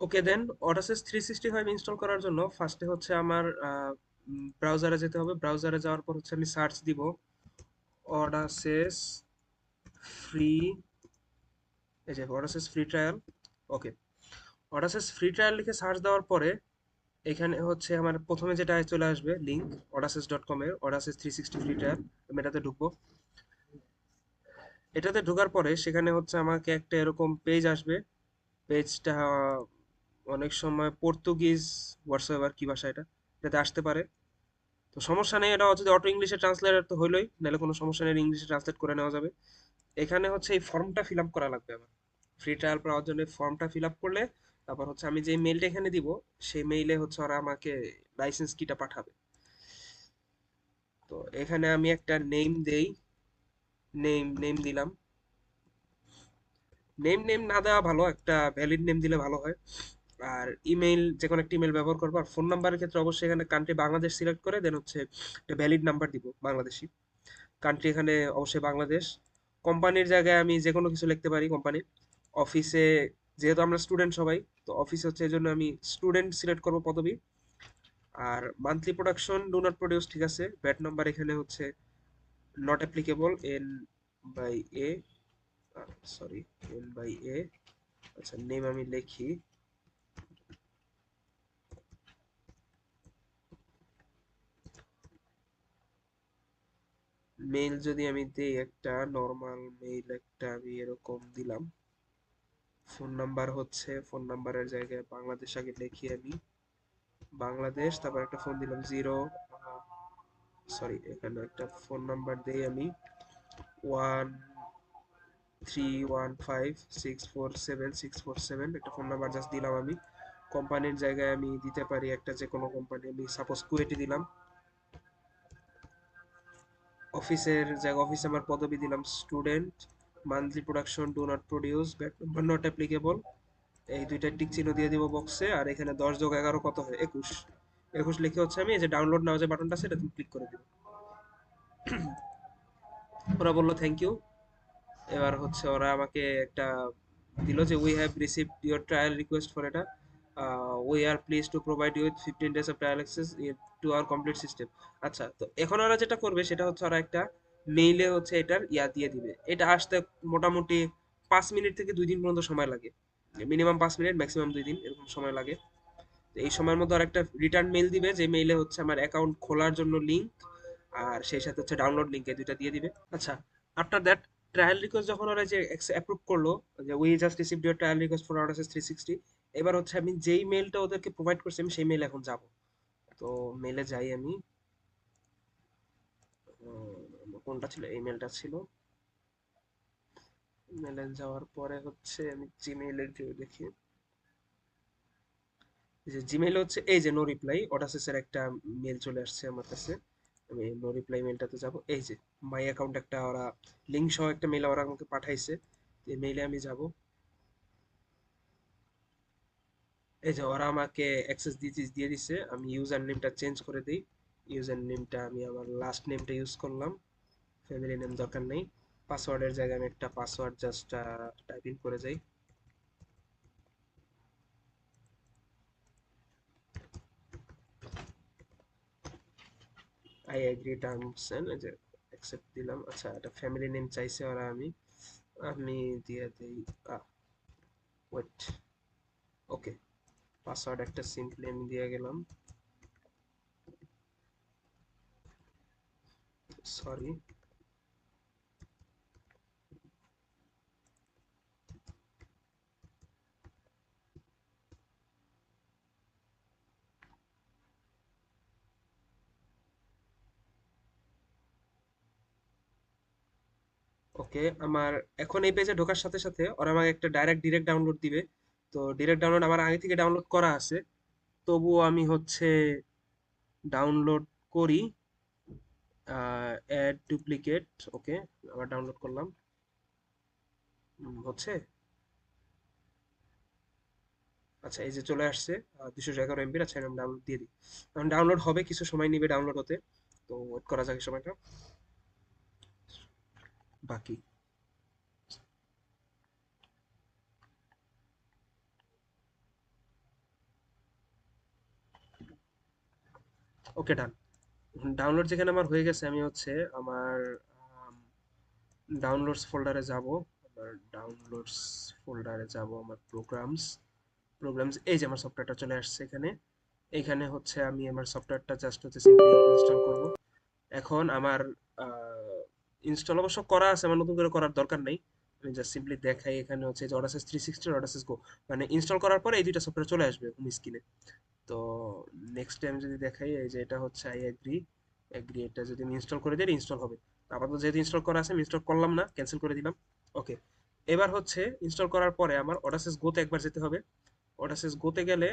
ওকে দেন অডাসেস 365 install করার জন্য ফার্স্টে হচ্ছে আমার ব্রাউজারে যেতে হবে। ব্রাউজারে যাওয়ার পর হচ্ছে আমি সার্চ দিব অডাসেস ফ্রি, এই যে অডাসেস ফ্রি ট্রায়াল। ওকে, অডাসেস ফ্রি ট্রায়াল লিখে সার্চ দেওয়ার পরে এখানে হচ্ছে আমার প্রথমে যেটা চলে আসবে লিঙ্ক odasys.com এর অডাসেস 360 ফ্রি ট্রায়াল। আমি এটাতে ঢুকবো। এটাতে ঢোকার পরে সেখানে হচ্ছে আমাকে একটা এরকম পেজ আসবে। পেজটা অনেক সময় পর্তুগিজ হোয়াটসঅ্যাপ কি ভাষা এটা, এটাতে আসতে পারে। তো সমস্যা নেই, এটা যদি অটো ইংলিশে ট্রান্সলেট তো হইলোই, নাহলে কোনো সমস্যা নেই, ইংলিশে ট্রান্সলেট করে নেওয়া যাবে। এখানে হচ্ছে এই ফর্মটা ফিল আপ করা লাগবে আমার। ফ্রি ট্রায়াল পাওয়ার জন্য ফর্মটা ফিল আপ করলে তারপর হচ্ছে আমি যে মেইলটা এখানে দিব সেই মেইলে হচ্ছে ওরা আমাকে লাইসেন্স কিটা পাঠাবে। তো এখানে আমি একটা নেম দেই, নেম দিলাম। নেম না দেওয়া ভালো, একটা ভ্যালিড নেম দিলে ভালো হয়। আর ইমেইল, যে কোনো একটা ইমেল ব্যবহার করবো। আর ফোন নাম্বারের ক্ষেত্রে অবশ্যই এখানে কান্ট্রি বাংলাদেশ সিলেক্ট করে দেন হচ্ছে একটা ভ্যালিড নাম্বার দিব বাংলাদেশি। কান্ট্রি এখানে অবশ্যই বাংলাদেশ। কোম্পানির জায়গায় আমি যে কোনো কিছু লিখতে পারি কোম্পানি। অফিসে যেহেতু আমরা স্টুডেন্ট সবাই, তো অফিস হচ্ছে এই জন্য আমি স্টুডেন্ট সিলেক্ট করবো পদবি। আর monthly production do not produce, ঠিক আছে। ব্যাট নাম্বার এখানে হচ্ছে not applicable, N by A, sorry, N by A. আচ্ছা, নেম আমি লিখি। মেইল যদি আমি দিই একটা নর্মাল মেইল, একটা আমি এরকম দিলাম। ফোন নাম্বার হচ্ছে ফোন নাম্বারের জায়গায় বাংলাদেশ আগে লিখি আমি, বাংলাদেশ। তারপর একটা ফোন দিলাম জিরো, সরি, এখানে একটা ফোন নাম্বার দেই আমি 1315647647, একটা ফোন নাম্বার জাস্ট দিলাম আমি। কোম্পানির জায়গায় আমি দিতে পারি একটা যে কোনো কোম্পানি, আমি সাপোজ কুয়েটি দিলাম। অফিসের জায়গা, অফিসে আমার পদবি দিলাম student. Monthly production do not produce, bat number not applicable. এই দুইটা টিক চিহ্ন দিয়ে দিব বক্সে। আর এখানে 10 যোগ 11 কত হয়? 21। 21 লিখে হচ্ছে আমি এই যে ডাউনলোড নাও যে বাটনটা আছে এটা তুমি ক্লিক করে দিব। ওরা বললো থ্যাংক ইউ। এবার হচ্ছে ওরা আমাকে একটা দিল যে we have received your trial request for এটা, we are pleased to provide you with 15 days of trial access to our complete system. আচ্ছা, তো এখন ওরা যেটা করবে সেটা হচ্ছে ওরা একটা মেইলে হচ্ছে এটার দিয়ে দিবে। এটা আসতে মোটামুটি 5 মিনিট থেকে 2 দিন পর্যন্ত সময় লাগে। মিনিমাম 5 মিনিট, ম্যাক্সিমাম 2 দিন এরকম সময় লাগে। তো এই সময়ের মধ্যে আর একটা রিটার্ন মেইল দিবে, যে মেইলে হচ্ছে আমার অ্যাকাউন্ট খোলার জন্য লিঙ্ক, আর সেই সাথে হচ্ছে ডাউনলোড লিঙ্ক, এই দুইটা দিয়ে দিবে। আচ্ছা, আফটার দ্যাট ট্রায়াল রিকোয়েস্ট যখন ওরা যে অ্যাপ্রুভ করলো যে we just received your trial request for orders 360, এবার হচ্ছে আমি যেই মেইলটা ওদেরকে প্রোভাইড করছি আমি সেই মেইলে এখন যাব। তো মেইলে যাই আমি। কোনটা ছিল? এই মেইলটা ছিল। মেইলে যাওয়ার পরে হচ্ছে আমি জিমেইলে গিয়ে দেখি যে জিমেইল হচ্ছে এই যে নো রিপ্লাই অডাসিসের একটা মেইল চলে আসছে আমার কাছে। আমি নো রিপ্লাই মেইলটাতে যাব। এই যে মাই অ্যাকাউন্ট একটা ওরা লিঙ্ক সহ একটা মেইল ওরা আমাকে পাঠাইছে। এই মেইলে আমি যাব। এই যে ওরা আমাকে অ্যাক্সেস দিয়ে দিছে। আমি ইউজার নেমটা চেঞ্জ করে দিই। ইউজার নেমটা আমি আমার লাস্ট নেমটা ইউজ করলাম, ফ্যামিলি নেম দরকার নেই। পাসওয়ার্ডের জায়গায় আমি একটা পাসওয়ার্ড জাস্ট টাইপ ইন করে যাই। আই এগ্রি টার্মস এন্ড, এই যে অ্যাকসেপ্ট দিলাম। আচ্ছা, এটা ফ্যামিলি নেম চাইছে ওরা, আমি আমি দিয়ে দিই ওয়েট। ওকে, পাসওয়ার্ড একটা সিম্পলি আমি দিয়ে গেলাম। সরি। ওকে, আমার এখন এই পেজে ঢোকার সাথে সাথে ওরা আমাকে একটা ডিরেক্ট ডাউনলোড দিবে। তো ডিরেক্ট ডাউনলোড আমার আগে থেকে ডাউনলোড করা আছে, তবুও আমি হচ্ছে ডাউনলোড করি। Add duplicate. ওকে, আবার ডাউনলোড করলাম। হচ্ছে। আচ্ছা, এই যে চলে আসছে 211 MB। আচ্ছা, আমি ডাউনলোড দিয়ে দিই। এখন ডাউনলোড হবে, কিছু সময় নিবে ডাউনলোড হতে। তো ওয়েট করা যাক এই সময়টা বাকি। ওকে, ডান। ডাউনলোড যেখানে আমার হয়ে গেছে, আমি হচ্ছে আমার ডাউনলোডস ফোল্ডারে যাব। আমার ডাউনলোডস ফোল্ডারে যাব, আমার প্রোগ্রামস, এই যে আমার সফটওয়্যারটা চলে আসছে এখানে। এখানে হচ্ছে আমি আমার সফটওয়্যারটা জাস্ট হচ্ছে সিম্পলি ইনস্টল করব। এখন আমার ইনস্টল অবশ্য করা আছে, আমার নতুন করে করার দরকার নেই। আমি জাস্ট সিম্পলি দেখাই, এখানে হচ্ছে যে অডাসেস 360 আর অডাসেস গো, মানে ইনস্টল করার পরে এই দুইটা সফটওয়্যার চলে আসবে হোম স্ক্রিনে। তো নেক্সট টাইম যদি দেখাই, এই যে এটা হচ্ছে আই এগ্রি, এটা যদি আমি ইনস্টল করে দিই ইনস্টল হবে। আপাতত যেহেতু ইনস্টল করা আছে আমি ইনস্টল করলাম না, ক্যান্সেল করে দিলাম। ওকে, এবার হচ্ছে ইনস্টল করার পরে আমার অডাসেস গোতে একবার যেতে হবে। অডাসেস গোতে গেলে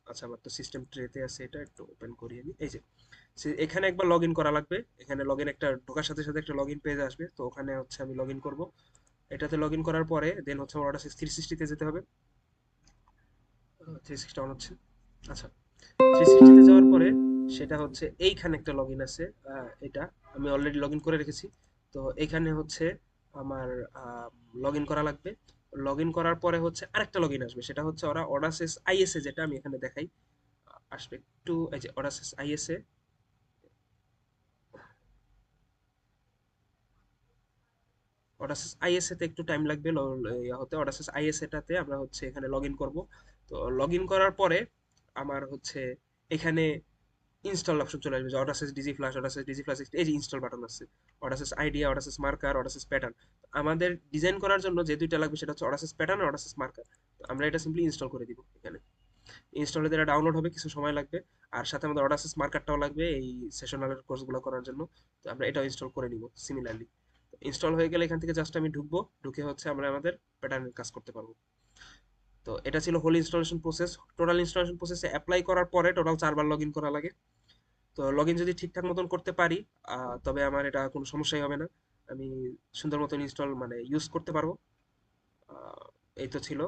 আচ্ছা, আমার তো সিস্টেম ট্রেতে আছে, এটা একটু ওপেন করি আমি। এই যে এখানে একবার লগ ইন করা লাগবে। এখানে লগ ইন, একটা ঢোকার সাথে সাথে একটা লগ ইন পেজ আসবে, তো ওখানে হচ্ছে আমি লগ ইন করবো। এটাতে লগ ইন করার পরে দেন হচ্ছে আমার অডাসেস 360 যেতে হবে। 360 অন হচ্ছে। আচ্ছা, 360 যাওয়ার পরে সেটা হচ্ছে এইখানে একটা লগ ইন আছে। এটা আমি অলরেডি লগ ইন করে রেখেছি। তো এইখানে হচ্ছে আমার লগ ইন করা লাগবে। লগ ইন করার পরে হচ্ছে আরেকটা লগ ইন আসবে, সেটা হচ্ছে ওরা অডাসেস আইএসএ, যেটা আমি এখানে দেখাই আসবে একটু। এই যে অডাসেস আইএসএ, অডাসেস আইএসএ তে একটু টাইম লাগবে হতে। অডাসেস আইএসএ টাতে আমরা হচ্ছে এখানে লগ ইন করবো। তো লগ ইন করার পরে আমার হচ্ছে এখানে ইনস্টল অপশন চলে আসবে, যে অডাসেস ডিজি ফ্ল্যাশ, অডাসেস ডিজি ফ্ল্যাশ, এই যে ইনস্টল বাটন আছে, অডাসেস আইডিয়া, অডাসেস মার্কার, অডাসেস প্যাটার্ন। আমাদের ডিজাইন করার জন্য যে দুইটা লাগবে সেটা হচ্ছে অডাসেস প্যাটার্ন আর অডাসেস মার্কার। তো আমরা এটা সিম্পলি ইনস্টল করে দিব এখানে। ইনস্টল হতে এটা ডাউনলোড হবে, কিছু সময় লাগবে। আর সাথে আমাদের অডাসেস মার্কারটাও লাগবে এই সেশনালের কোর্সগুলো করার জন্য। তো আমরা এটাও ইনস্টল করে নিব সিমিলারলি। ইনস্টল হয়ে গেলে এখান থেকে জাস্ট আমি ঢুকবো, ঢুকে হচ্ছে আমরা আমাদের প্যাটার্নের কাজ করতে পারবো। তো এটা ছিল whole installation process. Total installation প্রসেসে অ্যাপ্লাই করার পরে টোটাল 4 বার লগ ইন করা লাগে। তো লগ ইন যদি ঠিকঠাক মতন করতে পারি, তবে আমার এটা কোনো সমস্যাই হবে না। আমি সুন্দর মতন ইনস্টল মানে ইউজ করতে পারবো। আহ, এই তো ছিল।